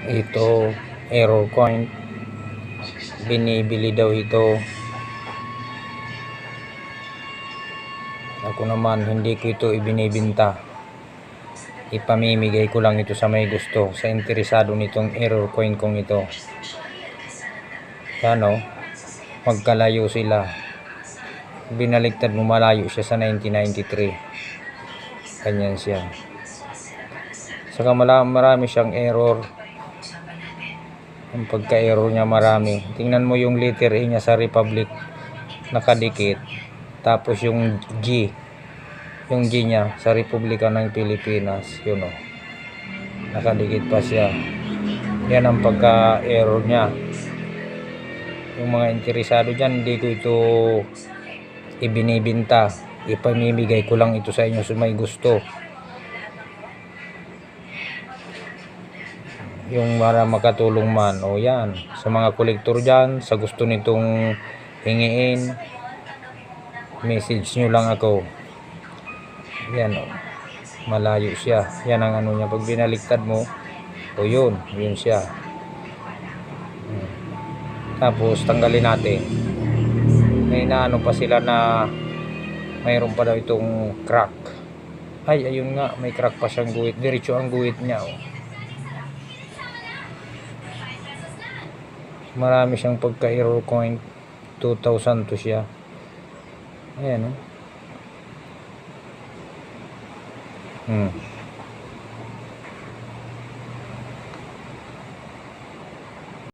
Ito error coin, binibili daw ito. Ako naman hindi ko ito ibinibenta, ipamimigay ko lang ito sa may gusto, sa interesado nitong error coin kong ito. Yan o, magkalayo sila, binaligtad mo, malayo siya sa 1993, ganyan siya. Saka marami siyang error. Ang pagka-error niya marami. Tingnan mo yung letter A niya sa Republic, nakadikit. Tapos yung G niya sa Republika ng Pilipinas, yun o, nakadikit pa siya. Yan ang pagka-error niya. Yung mga interesado dyan, hindi ko ito ibinibinta, ipamimigay ko lang ito sa inyo sa may gusto. Yung para makatulong man, o yan, sa mga kolektor dyan, sa gusto nitong hingiin, message nyo lang ako. Yan o, malayo siya. Yan ang ano niya, pag binaliktad mo, o yun siya. Tapos tanggalin natin. May naano pa sila na mayroon pa daw itong crack. Ay, ayun nga, may crack pa siyang guhit, diretso ang guhit niya o. Marami siyang pagka-error coin, 2,000 to siya. Ayan o.